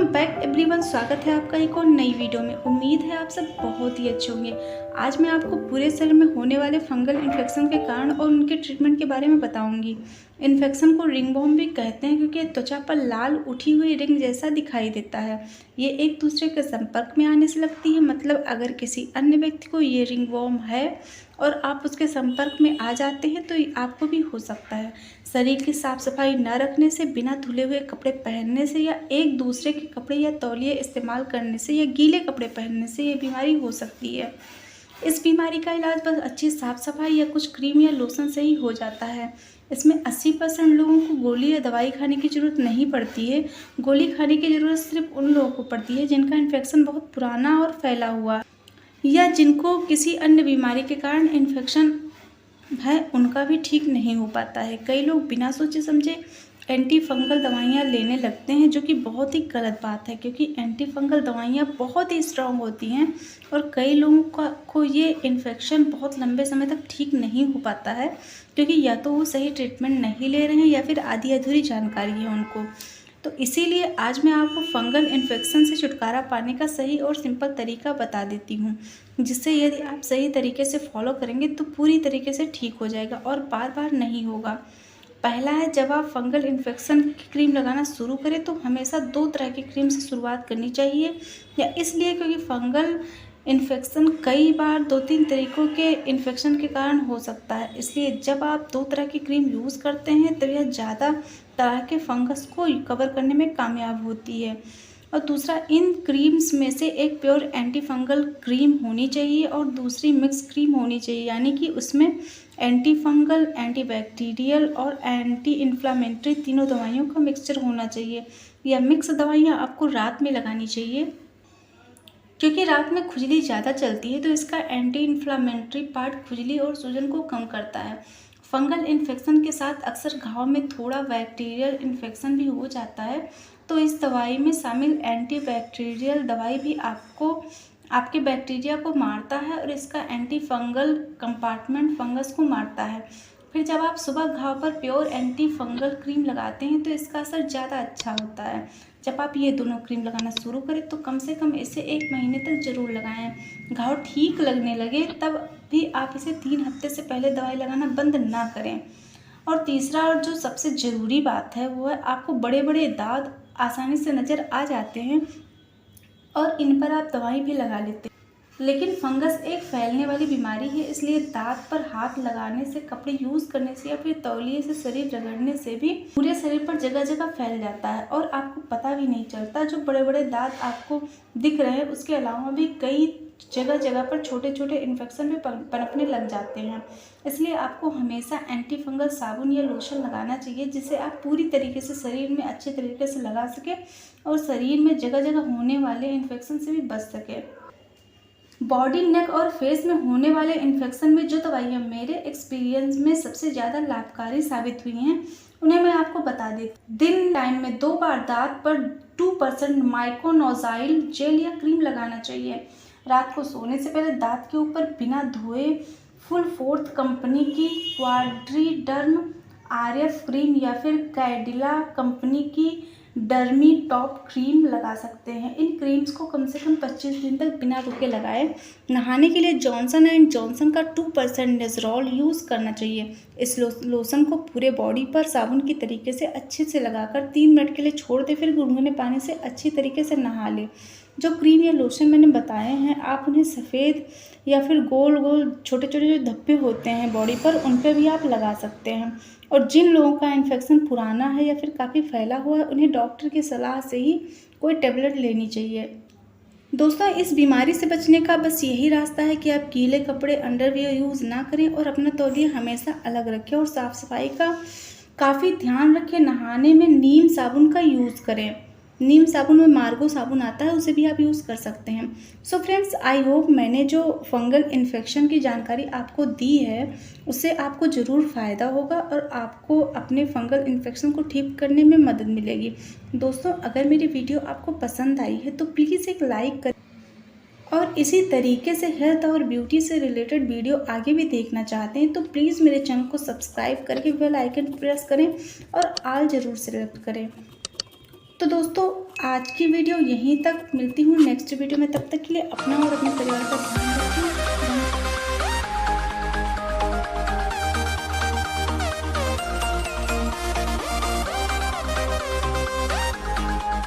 Back everyone, स्वागत है आपका एक और नई वीडियो में। उम्मीद है आप सब बहुत ही अच्छे होंगे। आज मैं आपको पूरे शरीर में होने वाले फंगल इन्फेक्शन के कारण और उनके ट्रीटमेंट के बारे में बताऊंगी। इन्फेक्शन को रिंगवॉर्म भी कहते हैं क्योंकि त्वचा पर लाल उठी हुई रिंग जैसा दिखाई देता है। ये एक दूसरे के संपर्क में आने से लगती है। मतलब अगर किसी अन्य व्यक्ति को ये रिंगवॉर्म है और आप उसके संपर्क में आ जाते हैं तो आपको भी हो सकता है। शरीर की साफ सफाई न रखने से, बिना धुले हुए कपड़े पहनने से, या एक दूसरे के कपड़े या तौलिए इस्तेमाल करने से, या गीले कपड़े पहनने से ये बीमारी हो सकती है। इस बीमारी का इलाज बस अच्छी साफ सफाई या कुछ क्रीम या लोशन से ही हो जाता है। इसमें 80% लोगों को गोली या दवाई खाने की ज़रूरत नहीं पड़ती है। गोली खाने की ज़रूरत सिर्फ उन लोगों को पड़ती है जिनका इन्फेक्शन बहुत पुराना और फैला हुआ, या जिनको किसी अन्य बीमारी के कारण इन्फेक्शन है, उनका भी ठीक नहीं हो पाता है। कई लोग बिना सोचे समझे एंटी फंगल दवाइयाँ लेने लगते हैं, जो कि बहुत ही गलत बात है क्योंकि एंटी फंगल दवाइयाँ बहुत ही स्ट्रांग होती हैं और कई लोगों को ये इन्फेक्शन बहुत लंबे समय तक ठीक नहीं हो पाता है क्योंकि या तो वो सही ट्रीटमेंट नहीं ले रहे हैं या फिर आधी अधूरी जानकारी है उनको। तो इसीलिए आज मैं आपको फंगल इन्फेक्शन से छुटकारा पाने का सही और सिंपल तरीका बता देती हूँ, जिससे यदि आप सही तरीके से फॉलो करेंगे तो पूरी तरीके से ठीक हो जाएगा और बार बार नहीं होगा। पहला है, जब आप फंगल इन्फेक्शन की क्रीम लगाना शुरू करें तो हमेशा 2 तरह की क्रीम से शुरुआत करनी चाहिए। या इसलिए क्योंकि फंगल इन्फेक्शन कई बार 2-3 तरीक़ों के इन्फेक्शन के कारण हो सकता है। इसलिए जब आप 2 तरह की क्रीम यूज़ करते हैं तो यह ज़्यादा तरह के फंगस को कवर करने में कामयाब होती है। और दूसरा, इन क्रीम्स में से एक प्योर एंटी फंगल क्रीम होनी चाहिए और दूसरी मिक्स क्रीम होनी चाहिए, यानी कि उसमें एंटी फंगल, एंटी बैक्टीरियल और एंटी इन्फ्लामेटरी तीनों दवाइयों का मिक्सचर होना चाहिए। यह मिक्स दवाइयाँ आपको रात में लगानी चाहिए क्योंकि रात में खुजली ज़्यादा चलती है, तो इसका एंटी इन्फ्लामेटरी पार्ट खुजली और सूजन को कम करता है। फंगल इन्फेक्शन के साथ अक्सर घाव में थोड़ा बैक्टीरियल इन्फेक्शन भी हो जाता है, तो इस दवाई में शामिल एंटी बैक्टीरियल दवाई भी आपके बैक्टीरिया को मारता है और इसका एंटी फंगल कंपार्टमेंट फंगस को मारता है। फिर जब आप सुबह घाव पर प्योर एंटी फंगल क्रीम लगाते हैं तो इसका असर ज़्यादा अच्छा होता है। जब आप ये दोनों क्रीम लगाना शुरू करें तो कम से कम इसे 1 महीने तक ज़रूर लगाएं। घाव ठीक लगने लगे तब भी आप इसे 3 हफ्ते से पहले दवाई लगाना बंद ना करें। और तीसरा और जो सबसे ज़रूरी बात है वो है, आपको बड़े बड़े दाग आसानी से नज़र आ जाते हैं और इन पर आप दवाई भी लगा लेते हैं, लेकिन फंगस एक फैलने वाली बीमारी है। इसलिए दांत पर हाथ लगाने से, कपड़े यूज़ करने से या फिर तौलिए से शरीर रगड़ने से भी पूरे शरीर पर जगह जगह फैल जाता है और आपको पता भी नहीं चलता। जो बड़े बड़े दांत आपको दिख रहे हैं उसके अलावा भी कई जगह जगह पर छोटे छोटे इन्फेक्शन भी पनपने लग जाते हैं। इसलिए आपको हमेशा एंटी फंगल साबुन या लोशन लगाना चाहिए, जिसे आप पूरी तरीके से शरीर में अच्छे तरीके से लगा सकें और शरीर में जगह जगह होने वाले इन्फेक्शन से भी बच सके। बॉडी, नेक और फेस में होने वाले इन्फेक्शन में जो दवाइयाँ मेरे एक्सपीरियंस में सबसे ज़्यादा लाभकारी साबित हुई हैं उन्हें मैं आपको बता देती। दिन टाइम में 2 बार दांत पर 2% माइकोनोज़ाइल जेल या क्रीम लगाना चाहिए। रात को सोने से पहले दांत के ऊपर बिना धोए फुल फोर्थ कंपनी की क्वाड्रीडर्म RF क्रीम या फिर कैडिला कंपनी की डर्मी टॉप क्रीम लगा सकते हैं। इन क्रीम्स को कम से कम 25 दिन तक बिना रुके लगाएं। नहाने के लिए जॉनसन एंड जॉनसन का 2% नेज़रॉल यूज़ करना चाहिए। इस लोशन को पूरे बॉडी पर साबुन की तरीके से अच्छे से लगाकर 3 मिनट के लिए छोड़ दें, फिर गुनगुने पानी से अच्छी तरीके से नहा लें। जो क्रीम या लोशन मैंने बताए हैं, आप उन्हें सफ़ेद या फिर गोल गोल छोटे छोटे जो धब्बे होते हैं बॉडी पर, उन पर भी आप लगा सकते हैं। और जिन लोगों का इन्फेक्शन पुराना है या फिर काफ़ी फैला हुआ है, उन्हें डॉक्टर की सलाह से ही कोई टेबलेट लेनी चाहिए। दोस्तों, इस बीमारी से बचने का बस यही रास्ता है कि आप गीले कपड़े, अंडरवियर यूज़ ना करें और अपना तौलिया हमेशा अलग रखें और साफ़ सफाई का काफ़ी ध्यान रखें। नहाने में नीम साबुन का यूज़ करें। नीम साबुन में मार्गो साबुन आता है, उसे भी आप यूज़ कर सकते हैं। सो फ्रेंड्स, आई होप मैंने जो फंगल इन्फेक्शन की जानकारी आपको दी है उससे आपको ज़रूर फ़ायदा होगा और आपको अपने फंगल इन्फेक्शन को ठीक करने में मदद मिलेगी। दोस्तों, अगर मेरी वीडियो आपको पसंद आई है तो प्लीज़ एक लाइक करें और इसी तरीके से हेल्थ और ब्यूटी से रिलेटेड वीडियो आगे भी देखना चाहते हैं तो प्लीज़ मेरे चैनल को सब्सक्राइब करके बेल आइकन प्रेस करें और ऑल ज़रूर सेलेक्ट करें। तो दोस्तों आज की वीडियो यहीं तक, मिलती हूँ नेक्स्ट वीडियो में। तब तक के लिए अपना और अपने परिवार का ध्यान रखें।